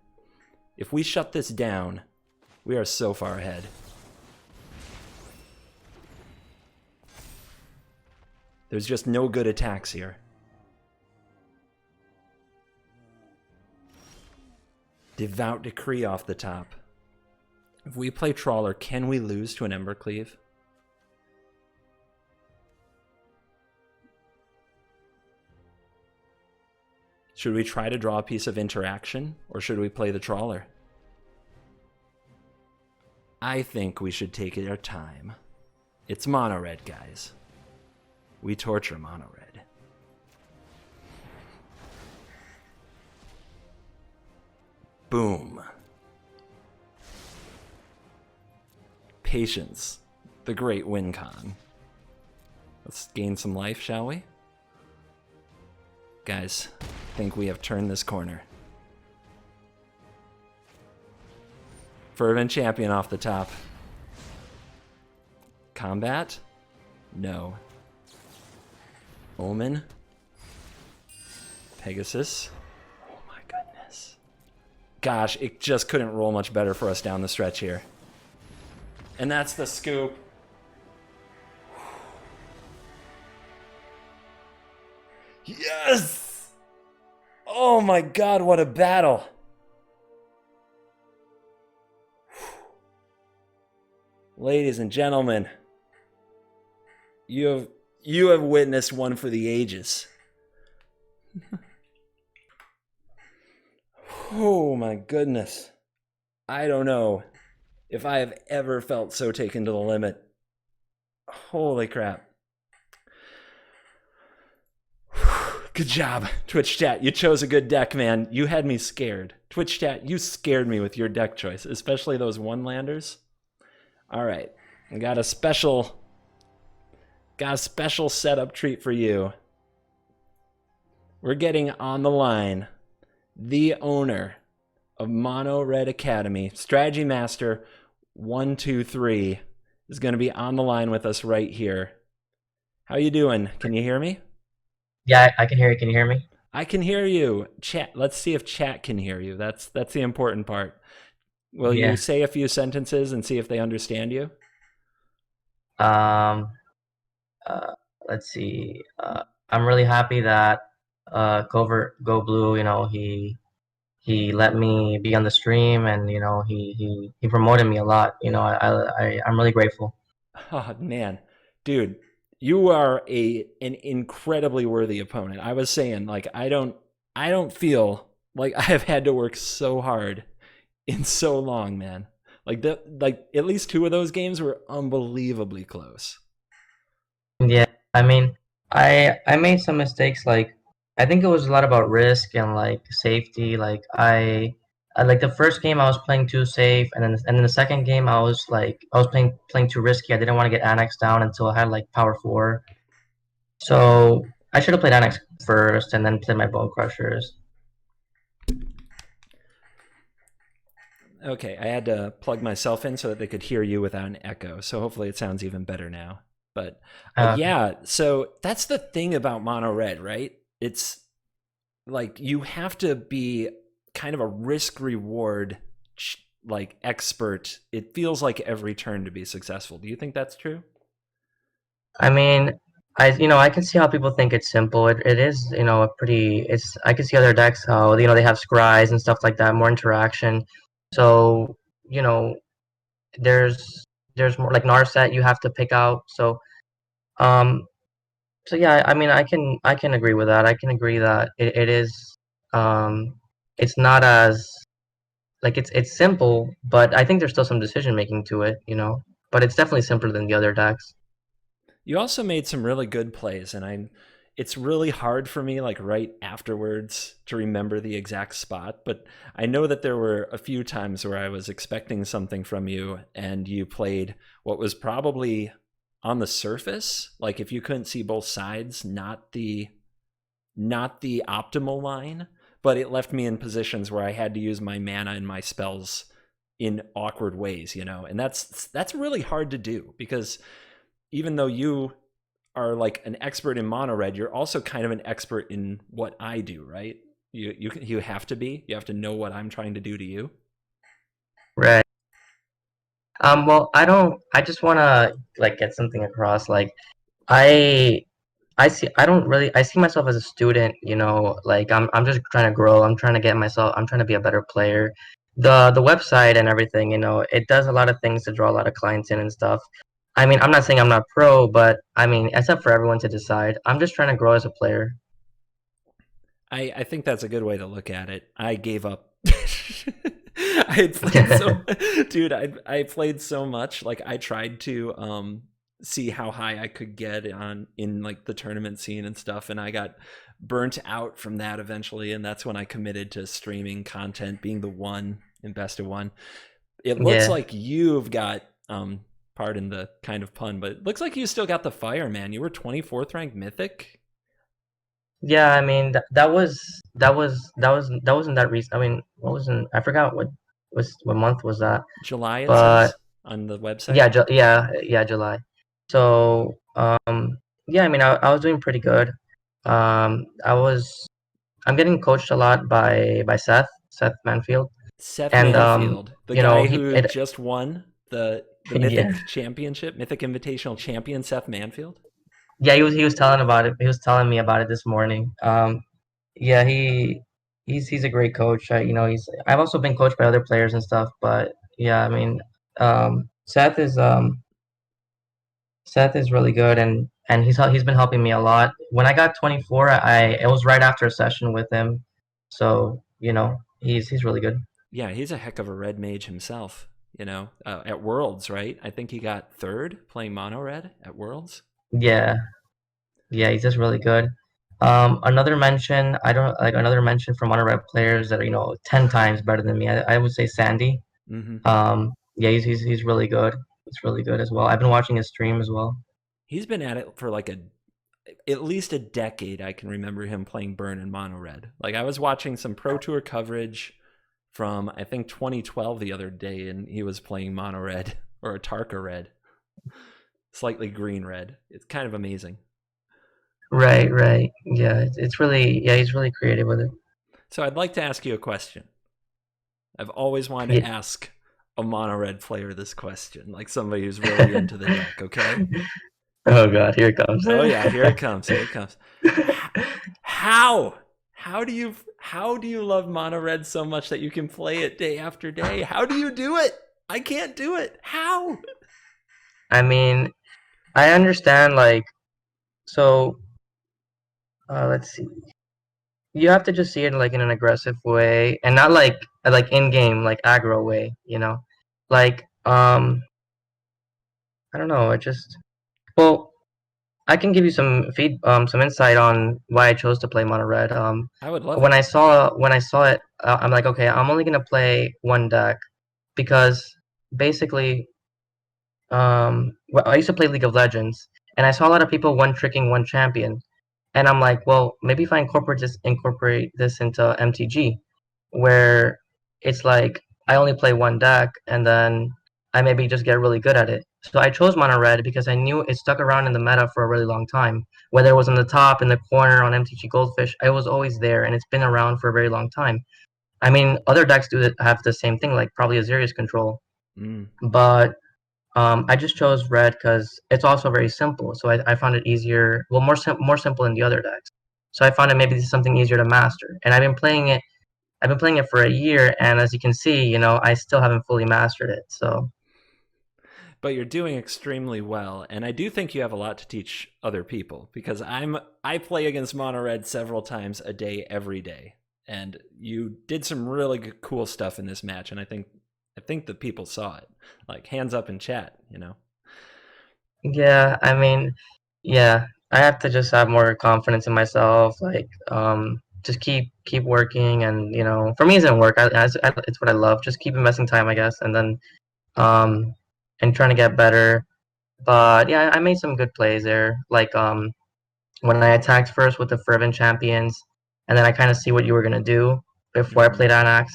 If we shut this down, we are so far ahead. There's just no good attacks here. Devout Decree off the top. If we play Trawler, can we lose to an Embercleave? Should we try to draw a piece of interaction, or should we play the Trawler? I think we should take our time. It's mono red, guys. We torture mono red. Boom. Patience, the great win con. Let's gain some life, shall we? Guys, I think we have turned this corner. Fervent Champion off the top. Combat? No. Omen? Pegasus? Oh my goodness. Gosh, it just couldn't roll much better for us down the stretch here. And that's the scoop. Yes! Oh my god, what a battle! Ladies and gentlemen, you have witnessed one for the ages. Oh my goodness. I don't know if I have ever felt so taken to the limit. Holy crap. Good job, Twitch chat. You chose a good deck, man. You had me scared. Twitch chat, you scared me with your deck choice, especially those one landers. All right. I got a special setup treat for you. We're getting on the line the owner of Mono Red Academy, Strategy Master 123, is going to be on the line with us right here. How you doing? Can you hear me? Yeah, I can hear you. Can you hear me? I can hear you. Chat. Let's see if chat can hear you. That's the important part. Will Yeah. you say a few sentences and see if they understand you? Um, let's see. I'm really happy that Go Blue, he let me be on the stream, and he promoted me a lot. I'm really grateful. Oh man, dude, you are an incredibly worthy opponent. I was saying, like, I don't feel like I have had to work so hard in so long, man. Like at least two of those games were unbelievably close. Yeah, I mean, I made some mistakes. Like, I think it was a lot about risk and like safety. I like the first game I was playing too safe, and then the second game I was playing too risky. I didn't want to get annexed down until I had like power 4. So I should have played annex first and then played my bone crushers. Okay, I had to plug myself in so that they could hear you without an echo. So hopefully it sounds even better now. But yeah, so that's the thing about Mono Red, right? It's like you have to be kind of a risk reward like expert. It feels like every turn to be successful. Do you think that's true? I mean, I can see how people think it's simple. It is, a pretty. I can see other decks how they have scries and stuff like that, more interaction. So you know, there's more like Narset you have to pick out. Um, so yeah, I mean, I can agree with that. I can agree that it is, um, it's not as like it's simple, but I think there's still some decision making to it. But it's definitely simpler than the other decks. You also made some really good plays, and it's really hard for me, like right afterwards, to remember the exact spot. But I know that there were a few times where I was expecting something from you, and you played what was probably on the surface, like if you couldn't see both sides, not the optimal line, but it left me in positions where I had to use my mana and my spells in awkward ways, and that's really hard to do because even though you are like an expert in mono red, you're also kind of an expert in what I do, right? You have to be. You have to know what I'm trying to do to you. Right. Well, I don't. I just want to like get something across. Like, I, I don't really. I see myself as a student. Like I'm just trying to grow. I'm trying to get myself. I'm trying to be a better player. The website and everything. It does a lot of things to draw a lot of clients in and stuff. I mean, I'm not saying I'm not pro, but I mean, it's up for everyone to decide. I'm just trying to grow as a player. I think that's a good way to look at it. I gave up. I had played dude, I played so much. Like I tried to see how high I could get in like the tournament scene and stuff, and I got burnt out from that eventually, and that's when I committed to streaming content, being the one in best of one. It looks Yeah. like you've got pardon the kind of pun, but it looks like you still got the fire, man. You were 24th ranked mythic. Yeah, I mean that wasn't that recent. I mean, what wasn't I forgot what month was that? July it But says on the website. yeah, yeah, July. So yeah, I mean, I was doing pretty good. I was I'm getting coached a lot by Seth Manfield, Seth and Manfield, the guy he who it just won the yeah. Mythic Championship, Mythic Invitational Champion, Seth Manfield. Yeah, he was telling about it. He was telling me about it this morning. Yeah, he's a great coach. I've also been coached by other players and stuff, but yeah, I mean, um, Seth is um Seth is really good, and he's been helping me a lot. When I got 24, it was right after a session with him, so. He's really good. Yeah, he's a heck of a red mage himself. You know, at Worlds, right? I think he got third playing mono red at Worlds. Yeah, yeah, he's just really good. Another mention, I don't like another mention from mono-red players that are 10 times better than me. I would say Sandy. Mm-hmm. Yeah, he's really good. He's really good as well. I've been watching his stream as well. He's been at it for like at least a decade. I can remember him playing Burn and mono red. Like I was watching some Pro Tour coverage from I think 2012 the other day, and he was playing mono red or a Tarka red, slightly green red. It's kind of amazing. Right, right. Yeah, it's really, yeah, he's really creative with it. So I'd like to ask you a question. I've always wanted to Yeah. ask a mono red player this question, like somebody who's really into the deck. Okay. Oh God, here it comes. Oh yeah, here it comes. Here it comes. How? How do you love mono red so much that you can play it day after day? How do you do it? I can't do it. How? I mean, I understand so let's see. You have to just see it like in an aggressive way and not like in-game like aggro way, Like I don't know, well, I can give you some insight on why I chose to play mono red. I would love When it. I saw it, I'm like, okay, I'm only gonna play one deck because basically, well, I used to play League of Legends, and I saw a lot of people one tricking one champion, and I'm like, well, maybe if I incorporate this into MTG, where it's like I only play one deck, and then I maybe just get really good at it. So I chose mono red because I knew it stuck around in the meta for a really long time. Whether it was on the top, in the corner, on MTG Goldfish, I was always there, and it's been around for a very long time. I mean, other decks have the same thing, like probably Azirius Control, Mm. but I just chose red because it's also very simple. So I found it easier, well, more simple than the other decks. So I found it maybe something easier to master, and I've been playing it. I've been playing it for a year, and as you can see, I still haven't fully mastered it. So But you're doing extremely well, and I do think you have a lot to teach other people because I play against mono red several times a day every day. And you did some really good, cool stuff in this match, and I think the people saw it. Like hands up in chat, you know. yeah, I mean, yeah, I have to just have more confidence in myself. Just keep working, and for me, it doesn't work. It's what I love. Just keep investing time, I guess, and then um, and trying to get better. But yeah, I made some good plays there. When I attacked first with the Fervent Champions, and then I kind of see what you were gonna do before I played Anax.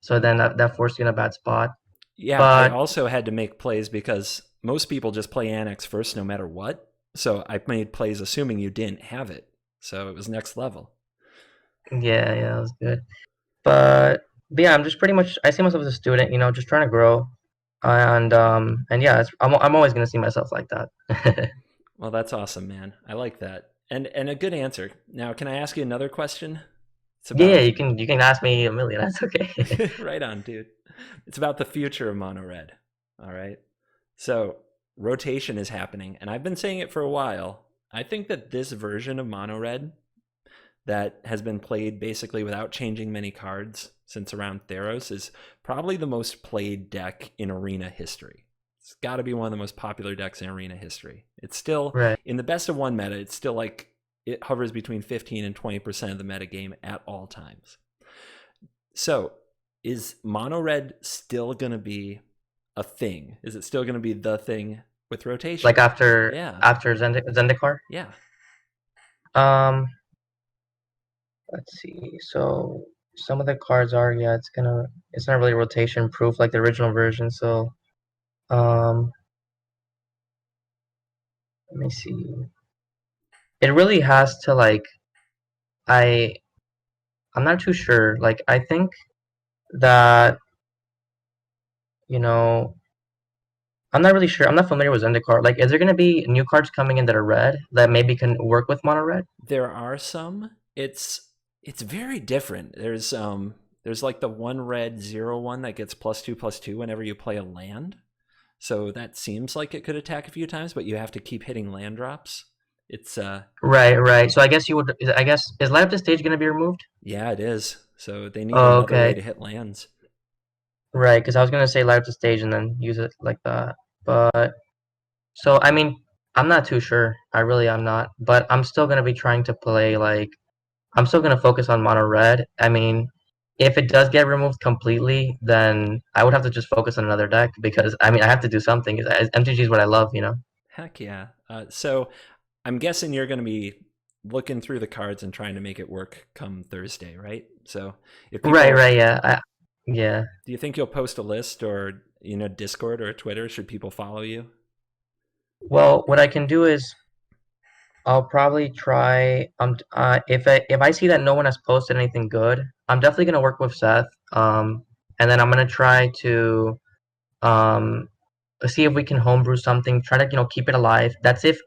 So then that forced you in a bad spot. Yeah, I But also had to make plays because most people just play Annex first no matter what. So I made plays assuming you didn't have it. So it was next level. yeah, that was good. But yeah, I'm just pretty much, I see myself as a student, just trying to grow, and yeah, I'm always gonna see myself like that. Well, that's awesome, man. I like that. And a good answer. Now, can I ask you another question? It's Yeah, about you can ask me a million. That's okay. right on, dude. It's about the future of mono red. All right. So rotation is happening, and I've been saying it for a while. I think that this version of mono red that has been played basically without changing many cards since around Theros is probably the most played deck in Arena history. It's got to be one of the most popular decks in Arena history. It's still, Right. in the best of one meta, it's still like it hovers between 15 and 20% of the meta game at all times. So, is mono red still going to be a thing? Is it still going to be the thing with rotation? Like after Yeah. Zendikar. Yeah. Um, let's see. So some of the cards are, yeah, it's not really rotation proof like the original version. So um, let me see. It really has to I I'm not too sure. Like I think that you know I'm not really sure. I'm not familiar with Zendikar. Like, is there gonna be new cards coming in that are red that maybe can work with mono red? There are some. It's very different. There's like the one red 0/1 that gets +2/+2 whenever you play a land. So that seems like it could attack a few times, but you have to keep hitting land drops. It's Right. So I guess is light up the stage gonna be removed? yeah, it is. So they need Oh, another way okay. to hit lands. Right, because I was gonna say light up the stage and then use it like that. But so I mean, I'm not too sure. I really am not. But I'm still gonna be trying to play like I'm still gonna focus on mono red. I mean, if it does get removed completely, then I would have to just focus on another deck because I mean I have to do something. MTG is what I love, you know. Heck yeah. So I'm guessing you're going to be looking through the cards and trying to make it work come Thursday, right? So if people, Right, yeah. Yeah. do you think you'll post a list or Discord or Twitter? Should people follow you? Well, what I can do is I'll probably try if I see that no one has posted anything good, I'm definitely gonna work with Seth. And then I'm gonna try to um see if we can homebrew something, try to, keep it alive. That's if,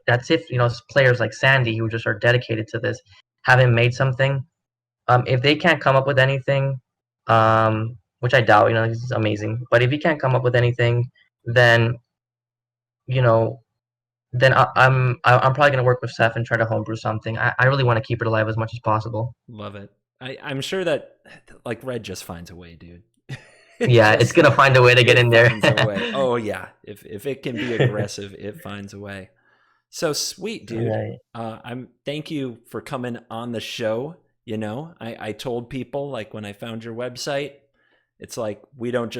players like Sandy who just are dedicated to this haven't made something. If they can't come up with anything, which I doubt, he's amazing. But if he can't come up with anything, then you know then I'm probably gonna work with Seth and try to homebrew something. I really want to keep it alive as much as possible. Love it. I'm sure that like Red just finds a way, dude. Yeah, it's gonna find a way to get in there. Finds a way. Oh yeah, if it can be aggressive, it finds a way. So sweet, dude. Right. Thank you for coming on the show. I told people like when I found your website, it's like we don't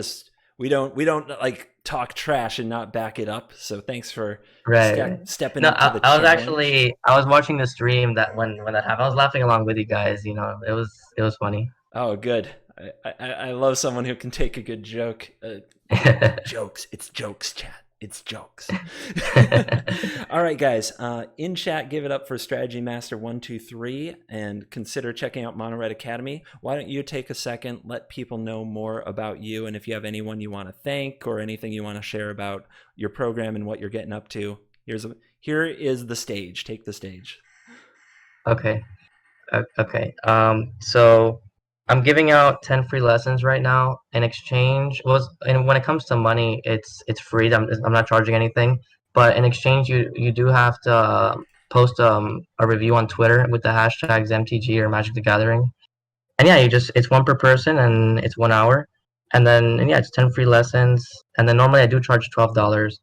like talk trash and not back it up. So thanks for Right. stepping No, up to the I was challenge. I was watching the stream that when that happened. I was laughing along with you guys. It was funny. Oh, good. I love someone who can take a good joke. Jokes. It's jokes, chat. It's jokes. All right, guys. In chat, give it up for Strategy Master 123 and consider checking out Monored Academy. Why don't you take a second, let people know more about you, and if you have anyone you want to thank or anything you want to share about your program and what you're getting up to, here is the stage. Take the stage. Okay. Okay. So I'm giving out 10 free lessons right now. In exchange, and when it comes to money, it's free. I'm not charging anything. But in exchange, you do have to post a review on Twitter with the hashtags MTG or Magic the Gathering. And yeah, it's one per person and it's 1 hour. And yeah, it's 10 free lessons. And then normally I do charge $12,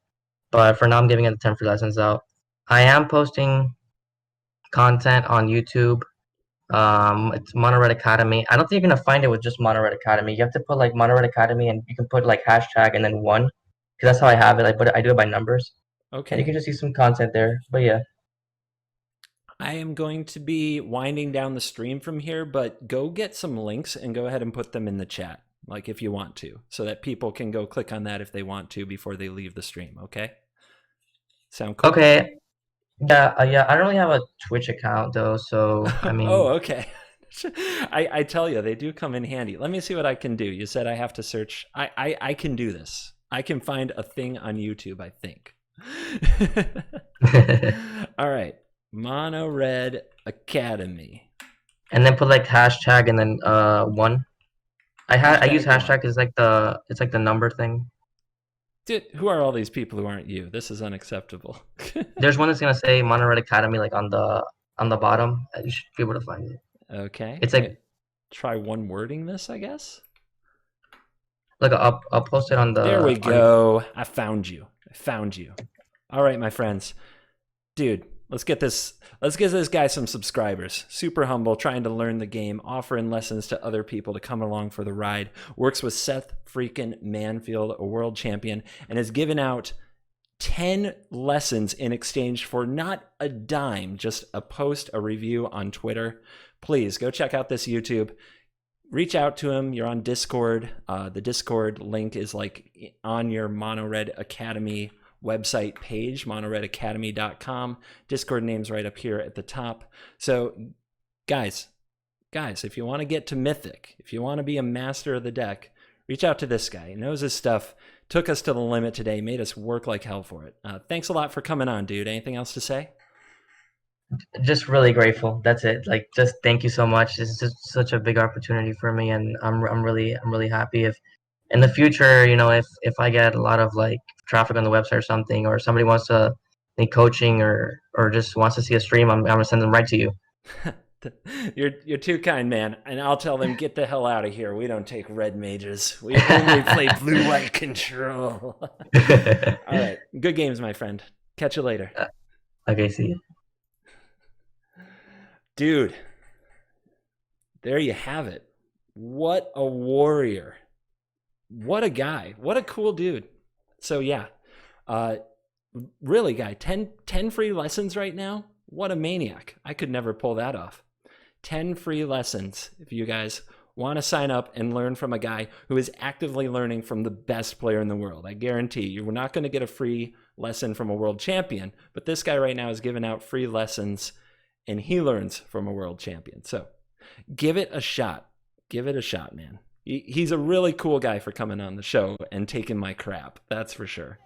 but for now I'm giving it the 10 free lessons out. I am posting content on YouTube. It's Monored Academy. I don't think you're gonna find it with just Monored Academy. You have to put like Monored Academy, and you can put like hashtag and then one, because that's how I have it. I do it by numbers, and you Okay. can just see some content there. But yeah, I am going to be winding down the stream from here, but go get some links and go ahead and put them in the chat, like if you want to, so that people can go click on that if they want to before they leave the stream. Okay? Sound cool? okay, yeah. I don't really have a Twitch account though, so I Oh, mean, okay. I tell you, they do come in handy. Let me see what I can do. You said I have to search. I can do this. I can find a thing on YouTube, I think. All right. Monored Academy. and then put like hashtag and then one. I use Hashtag hashtag one. as it's like the number thing. Dude, who are all these people who aren't you? This is unacceptable. There's one that's gonna say Monored Academy like on the bottom. You should be able to find it. Okay. It's like Try one wording this, I guess. I'll post it on There we the go. I found you. All right, my friends. Dude, let's get this guy some subscribers. Super humble, trying to learn the game, offering lessons to other people to come along for the ride. Works with Seth freaking Manfield, a world champion, and has given out 10 lessons in exchange for not a dime, just a post, a review on Twitter. Please go check out this YouTube. Reach out to him. You're on Discord. The Discord link is like on your Monored Academy website page, monoredacademy.com. Discord name's right up here at the top. So guys, if you want to get to Mythic, if you want to be a master of the deck, reach out to this guy. He knows his stuff. Took us to the limit today, made us work like hell for it. Thanks a lot for coming on, dude. Anything else to say? just really grateful. That's it. Like, just thank you so much. This is just such a big opportunity for me, and I'm really happy. If in the future, if I get a lot of like traffic on the website or something, or somebody wants to need coaching or just wants to see a stream, I'm gonna send them right to you. You're too kind, man. And I'll tell them, get the hell out of here. We don't take red mages. We only play blue-white control. All right. Good games, my friend. Catch you later. Okay, see you. Dude, there you have it. What a warrior. What a guy. What a cool dude. So yeah, really, guy, 10 free lessons right now? What a maniac. I could never pull that off. 10 free lessons if you guys want to sign up and learn from a guy who is actively learning from the best player in the world. I guarantee you're not going to get a free lesson from a world champion, but this guy right now is giving out free lessons and he learns from a world champion. So give it a shot. Give it a shot, man. He's a really cool guy for coming on the show and taking my crap. That's for sure.